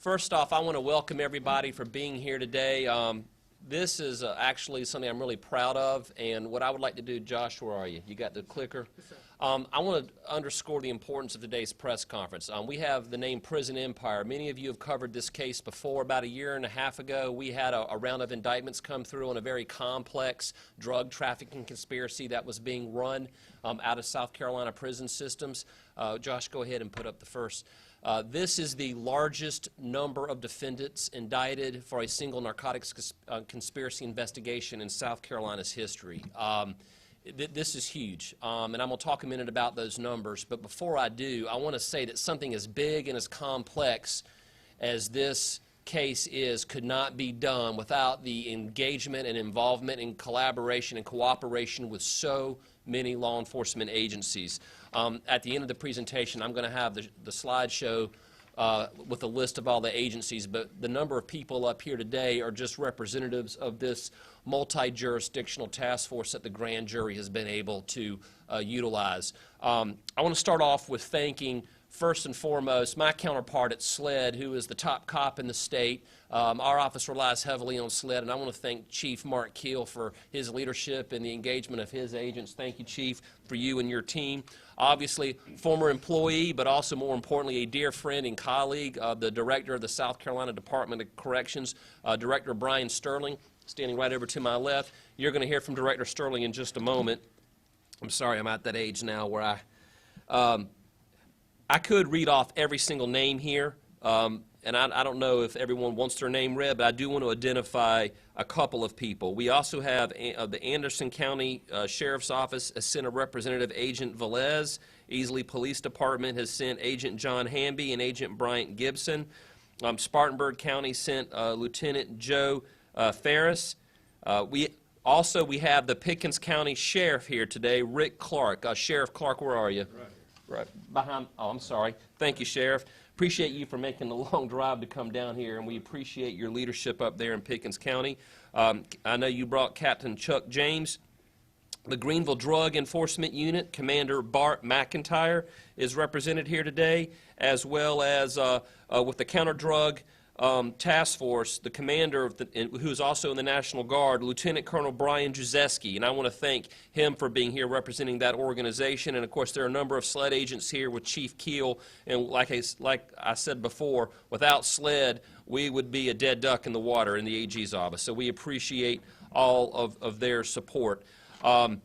First off, I want to welcome everybody for being here today. This is actually something I'm really proud of, and what I would like to do, Josh, where are you? You got the clicker? Yes, sir. I want to underscore the importance of today's press conference. We have the name Prison Empire. Many of you have covered this case before. About a year and a half ago, we had a round of indictments come through on a very complex drug trafficking conspiracy that was being run out of South Carolina prison systems. Josh, go ahead and put up the first. This is the largest number of defendants indicted for a single narcotics conspiracy investigation in South Carolina's history. This is huge, and I'm going to talk a minute about those numbers. But before I do, I want to say that something as big and as complex as this case could not be done without the engagement and involvement and collaboration and cooperation with so many law enforcement agencies. At the end of the presentation, I'm going to have the slideshow with a list of all the agencies, but the number of people up here today are just representatives of this multi-jurisdictional task force that the grand jury has been able to utilize. I want to start off with thanking, first and foremost, my counterpart at SLED, who is the top cop in the state. Our office relies heavily on SLED, and I want to thank Chief Mark Keel for his leadership and the engagement of his agents. Thank you, Chief, for you and your team. Obviously, former employee, but also more importantly, a dear friend and colleague, the Director of the South Carolina Department of Corrections, Director Brian Sterling, standing right over to my left. You're going to hear from Director Sterling in just a moment. I'm sorry, I'm at that age now where I could read off every single name here, and I don't know if everyone wants their name read, but I do want to identify a couple of people. We also have the Anderson County Sheriff's Office has sent a representative, Agent Velez. Easley Police Department has sent Agent John Hamby and Agent Bryant Gibson. Spartanburg County sent Lieutenant Joe Ferris. We have the Pickens County Sheriff here today, Rick Clark. Sheriff Clark, where are you? Right behind. Oh, I'm sorry. Thank you, Sheriff. Appreciate you for making the long drive to come down here, and we appreciate your leadership up there in Pickens County. I know you brought Captain Chuck James. The Greenville Drug Enforcement Unit, Commander Bart McIntyre is represented here today, as well as with the Counter Drug Task Force, the commander, who's also in the National Guard, Lieutenant Colonel Brian Juzeski, and I want to thank him for being here representing that organization. And of course, there are a number of SLED agents here with Chief Keel, and like I said before, without SLED, we would be a dead duck in the water in the AG's office. So we appreciate all of their support. I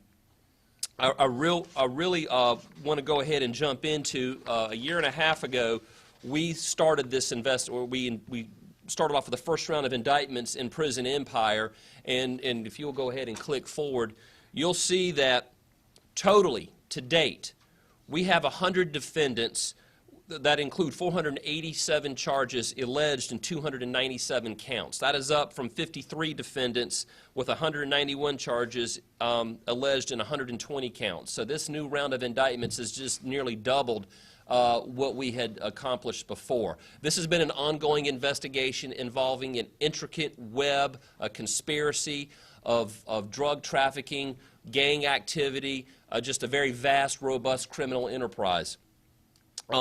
really want to go ahead and jump into a year and a half ago. We started this we started off with the first round of indictments in Prison Empire, and if you'll go ahead and click forward, you'll see that totally, to date, we have 100 defendants that include 487 charges alleged and 297 counts. That is up from 53 defendants with 191 charges alleged and 120 counts. So this new round of indictments has just nearly doubled what we had accomplished before. This has been an ongoing investigation involving an intricate web, a conspiracy of drug trafficking, gang activity, just a very vast, robust criminal enterprise.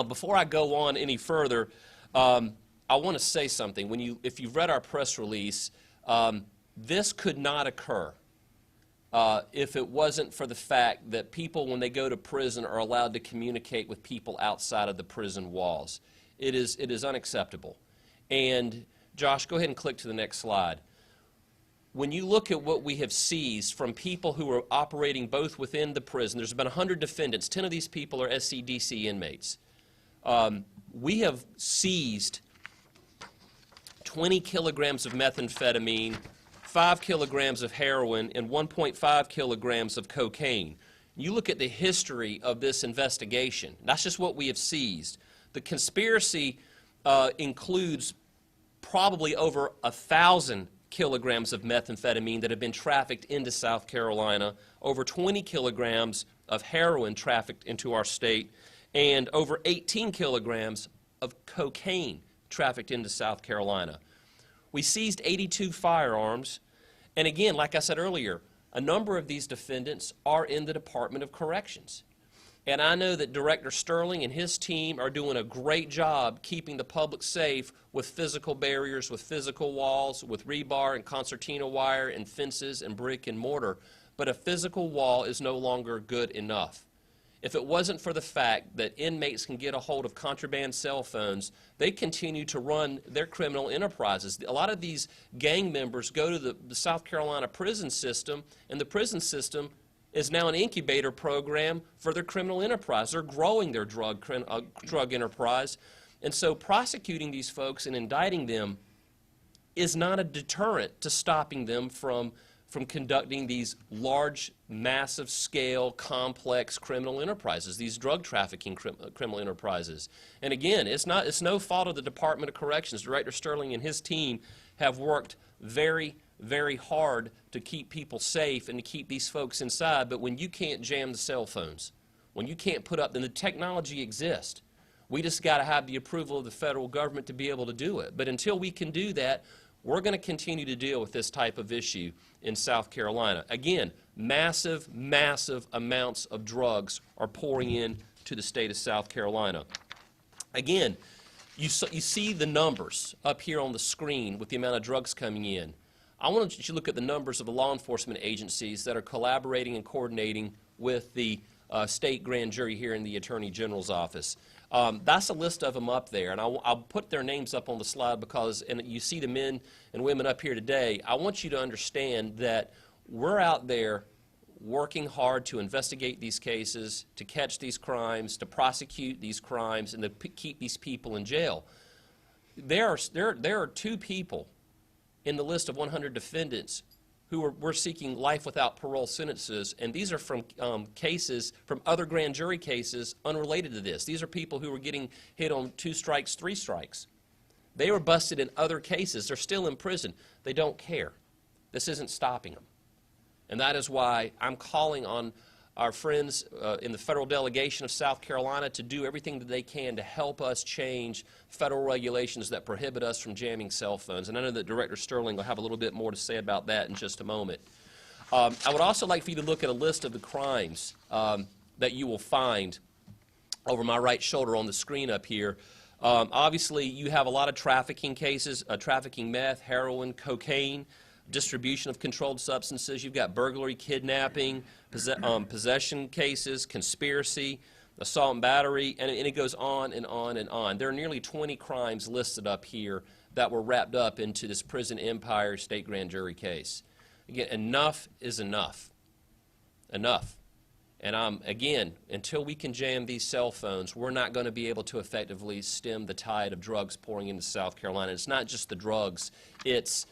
Before I go on any further, I want to say something. If you've read our press release, this could not occur if it wasn't for the fact that people, when they go to prison, are allowed to communicate with people outside of the prison walls. It is unacceptable. And Josh, go ahead and click to the next slide. When you look at what we have seized from people who are operating both within the prison, there's been 100 defendants. 10 of these people are SCDC inmates. We have seized 20 kilograms of methamphetamine, 5 kilograms of heroin, and 1.5 kilograms of cocaine. You look at the history of this investigation. That's just what we have seized. The conspiracy includes probably over 1,000 kilograms of methamphetamine that have been trafficked into South Carolina, over 20 kilograms of heroin trafficked into our state, and over 18 kilograms of cocaine trafficked into South Carolina. We seized 82 firearms, and again, like I said earlier, a number of these defendants are in the Department of Corrections. And I know that Director Sterling and his team are doing a great job keeping the public safe with physical barriers, with physical walls, with rebar and concertina wire and fences and brick and mortar. But a physical wall is no longer good enough. If it wasn't for the fact that inmates can get a hold of contraband cell phones, they continue to run their criminal enterprises. A lot of these gang members go to the South Carolina prison system, and the prison system is now an incubator program for their criminal enterprise. They're growing their drug enterprise. And so prosecuting these folks and indicting them is not a deterrent to stopping them from conducting these large, massive scale, complex criminal enterprises, these drug trafficking criminal enterprises. And again, it's no fault of the Department of Corrections. Director Sterling and his team have worked very, very hard to keep people safe and to keep these folks inside. But when you can't jam the cell phones, when you can't put up, then the technology exists. We just got to have the approval of the federal government to be able to do it. But until we can do that, we're going to continue to deal with this type of issue in South Carolina. Again, massive, massive amounts of drugs are pouring in to the state of South Carolina. Again, you see the numbers up here on the screen with the amount of drugs coming in. I want you to look at the numbers of the law enforcement agencies that are collaborating and coordinating with the state grand jury here in the Attorney General's office. That's a list of them up there, and I'll put their names up on the slide because, and you see the men and women up here today. I want you to understand that we're out there working hard to investigate these cases, to catch these crimes, to prosecute these crimes, and to keep these people in jail. There are 2 people in the list of 100 defendants who were seeking life without parole sentences, and these are from cases, from other grand jury cases unrelated to this. These are people who were getting hit on 2 strikes, 3 strikes. They were busted in other cases. They're still in prison. They don't care. This isn't stopping them. And that is why I'm calling on our friends in the federal delegation of South Carolina to do everything that they can to help us change federal regulations that prohibit us from jamming cell phones. And I know that Director Sterling will have a little bit more to say about that in just a moment. I would also like for you to look at a list of the crimes that you will find over my right shoulder on the screen up here. Obviously, you have a lot of trafficking cases, trafficking meth, heroin, cocaine, distribution of controlled substances. You've got burglary, kidnapping, possession cases, conspiracy, assault and battery, and it goes on and on and on. There are nearly 20 crimes listed up here that were wrapped up into this Prison Empire state grand jury case. Again, enough is enough. Enough. And again, until we can jam these cell phones, we're not going to be able to effectively stem the tide of drugs pouring into South Carolina. It's not just the drugs, it's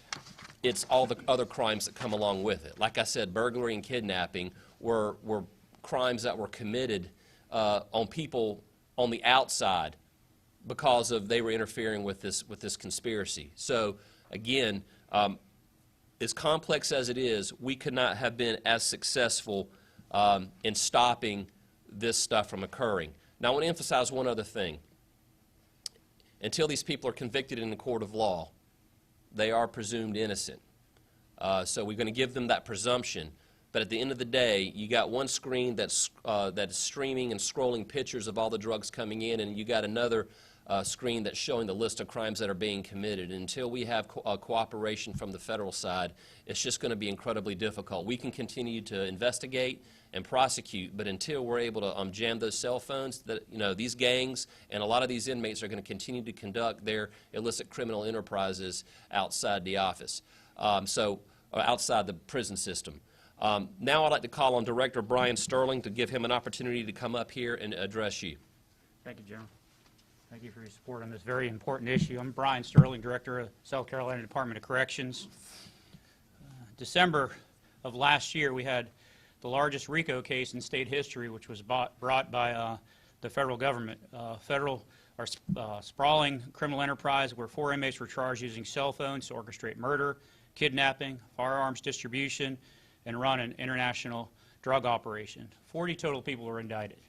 all the other crimes that come along with it. Like I said, burglary and kidnapping were crimes that were committed on people on the outside because they were interfering with this conspiracy. So again, as complex as it is, we could not have been as successful in stopping this stuff from occurring. Now I want to emphasize one other thing. Until these people are convicted in the court of law, they are presumed innocent. So we're going to give them that presumption. But at the end of the day, you got one screen that is streaming and scrolling pictures of all the drugs coming in, and you got another screen that's showing the list of crimes that are being committed. And until we have cooperation from the federal side, it's just going to be incredibly difficult. We can continue to investigate and prosecute, but until we're able to jam those cell phones, these gangs and a lot of these inmates are going to continue to conduct their illicit criminal enterprises outside the office, outside the prison system. Now I'd like to call on Director Brian Sterling to give him an opportunity to come up here and address you. Thank you, General. Thank you for your support on this very important issue. I'm Brian Sterling, Director of South Carolina Department of Corrections. December of last year, we had the largest RICO case in state history, which was brought by the federal government. Sprawling criminal enterprise where 4 inmates were charged using cell phones to orchestrate murder, kidnapping, firearms distribution, and run an international drug operation. 40 total people were indicted.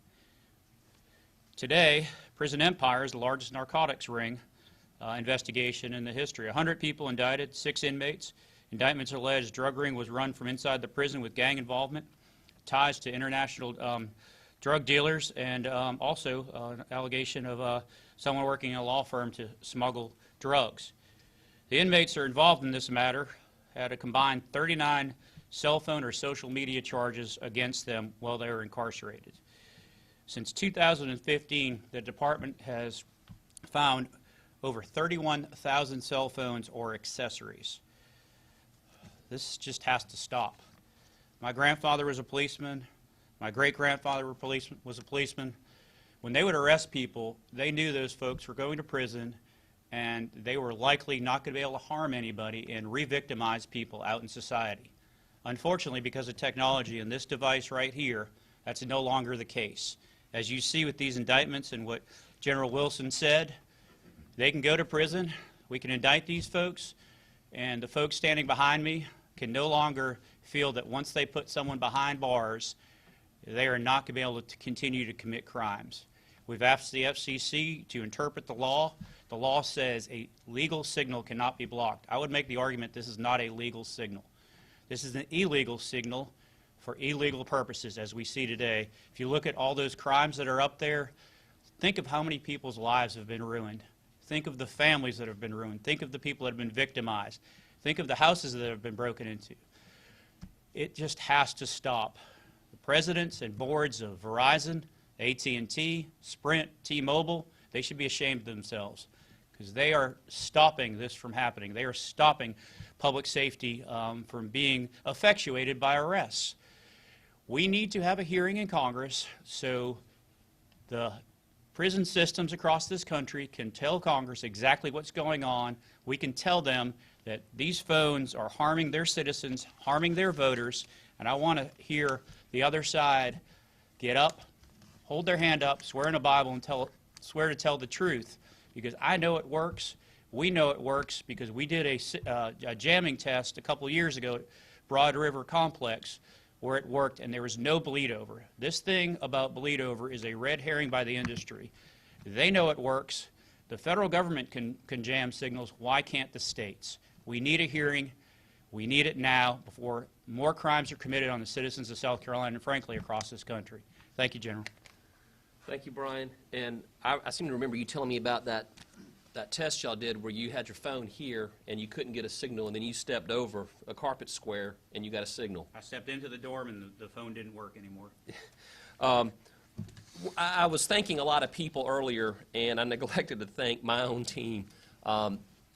Today, Prison Empire is the largest narcotics ring investigation in the history. 100 people indicted, 6 inmates. Indictments allege drug ring was run from inside the prison with gang involvement, ties to international drug dealers, and also an allegation of someone working in a law firm to smuggle drugs. The inmates that are involved in this matter had a combined 39 cell phone or social media charges against them while they were incarcerated. Since 2015, the department has found over 31,000 cell phones or accessories. This just has to stop. My grandfather was a policeman. My great-grandfather was a policeman. When they would arrest people, they knew those folks were going to prison, and they were likely not going to be able to harm anybody and re-victimize people out in society. Unfortunately, because of technology and this device right here, that's no longer the case. As you see with these indictments and what General Wilson said, they can go to prison, we can indict these folks, and the folks standing behind me can no longer feel that once they put someone behind bars, they are not going to be able to continue to commit crimes. We've asked the FCC to interpret the law. The law says a legal signal cannot be blocked. I would make the argument this is not a legal signal. This is an illegal signal for illegal purposes, as we see today. If you look at all those crimes that are up there, think of how many people's lives have been ruined. Think of the families that have been ruined. Think of the people that have been victimized. Think of the houses that have been broken into. It just has to stop. The presidents and boards of Verizon, AT&T, Sprint, T-Mobile, they should be ashamed of themselves because they are stopping this from happening. They are stopping public safety from being effectuated by arrests. We need to have a hearing in Congress so the prison systems across this country can tell Congress exactly what's going on. We can tell them that these phones are harming their citizens, harming their voters, and I want to hear the other side get up, hold their hand up, swear in a Bible, and swear to tell the truth, because I know it works. We know it works because we did a jamming test a couple years ago at Broad River Complex where it worked and there was no bleed over. This thing about bleed over is a red herring by the industry. They know it works. The federal government can jam signals. Why can't the states? We need a hearing. We need it now before more crimes are committed on the citizens of South Carolina and, frankly, across this country. Thank you, General. Thank you, Brian. And I seem to remember you telling me about that test y'all did where you had your phone here and you couldn't get a signal, and then you stepped over a carpet square and you got a signal. I stepped into the dorm and the phone didn't work anymore. I was thanking a lot of people earlier, and I neglected to thank my own team.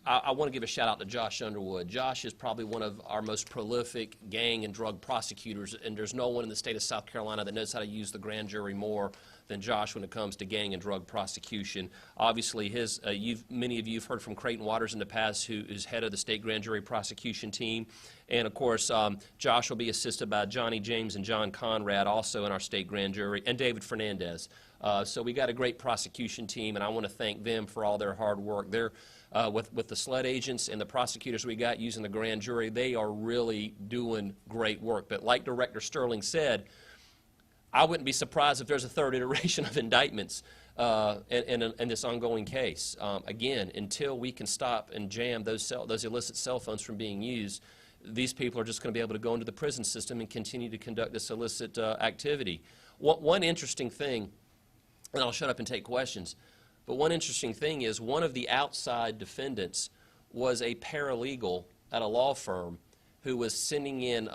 I want to give a shout out to Josh Underwood. Josh is probably one of our most prolific gang and drug prosecutors, and there's no one in the state of South Carolina that knows how to use the grand jury more than Josh when it comes to gang and drug prosecution. Obviously, many of you have heard from Creighton Waters in the past, who is head of the state grand jury prosecution team. And, of course, Josh will be assisted by Johnny James and John Conrad, also in our state grand jury, and David Fernandez. So we got a great prosecution team, and I want to thank them for all their hard work. They're with the SLED agents and the prosecutors we got using the grand jury, they are really doing great work. But like Director Sterling said, I wouldn't be surprised if there's a third iteration of indictments in this ongoing case. Again, until we can stop and jam those illicit cell phones from being used, these people are just going to be able to go into the prison system and continue to conduct this illicit activity. One interesting thing, and I'll shut up and take questions, but one interesting thing is one of the outside defendants was a paralegal at a law firm who was sending in,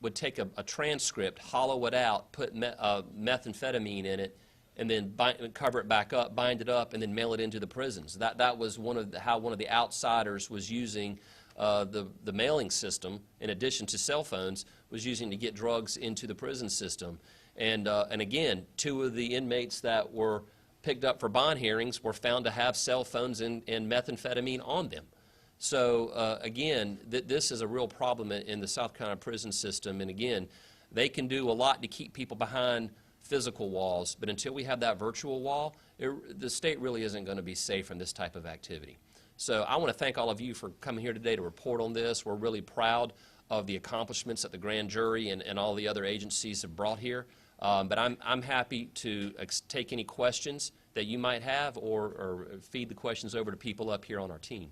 would take a transcript, hollow it out, put methamphetamine in it, and then cover it back up, bind it up, and then mail it into the prisons. That was how one of the outsiders was using the mailing system, in addition to cell phones, was using to get drugs into the prison system. And again, two of the inmates that were picked up for bond hearings were found to have cell phones and methamphetamine on them. So again, this is a real problem in the South Carolina prison system. And again, they can do a lot to keep people behind physical walls, but until we have that virtual wall, the state really isn't going to be safe from this type of activity. So I want to thank all of you for coming here today to report on this. We're really proud of the accomplishments that the grand jury and all the other agencies have brought here. But I'm happy to take any questions that you might have or feed the questions over to people up here on our team.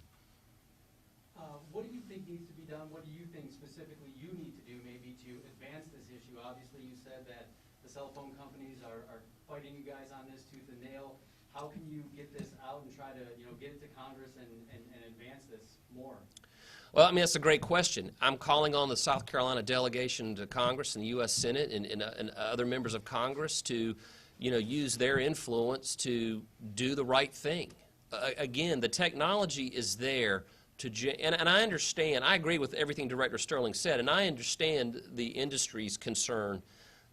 What do you think needs to be done? What do you think specifically you need to do maybe to advance this issue? Obviously, you said that the cell phone companies are fighting you guys on this tooth and nail. How can you get this out and try to, get it to Congress and advance this more? Well, I mean, that's a great question. I'm calling on the South Carolina delegation to Congress and the U.S. Senate and other members of Congress to, use their influence to do the right thing. Again, the technology is there and I understand, I agree with everything Director Sterling said, and I understand the industry's concern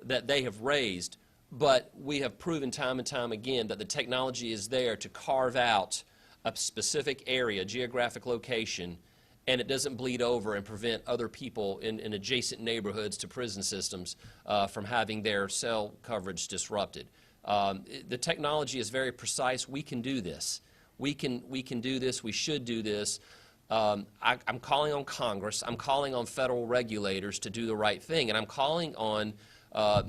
that they have raised, but we have proven time and time again that the technology is there to carve out a specific area, geographic location, and it doesn't bleed over and prevent other people in adjacent neighborhoods to prison systems from having their cell coverage disrupted. The technology is very precise. We can do this. We can do this. We should do this. I'm calling on Congress. I'm calling on federal regulators to do the right thing, and I'm calling on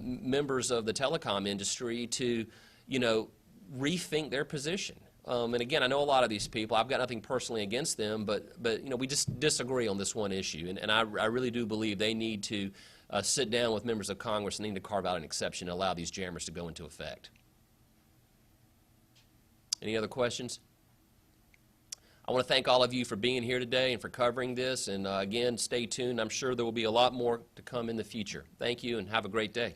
members of the telecom industry to, rethink their position. And again, I know a lot of these people. I've got nothing personally against them, but we just disagree on this one issue, and I really do believe they need to sit down with members of Congress and need to carve out an exception and allow these jammers to go into effect. Any other questions? I want to thank all of you for being here today and for covering this, and again, stay tuned. I'm sure there will be a lot more to come in the future. Thank you, and have a great day.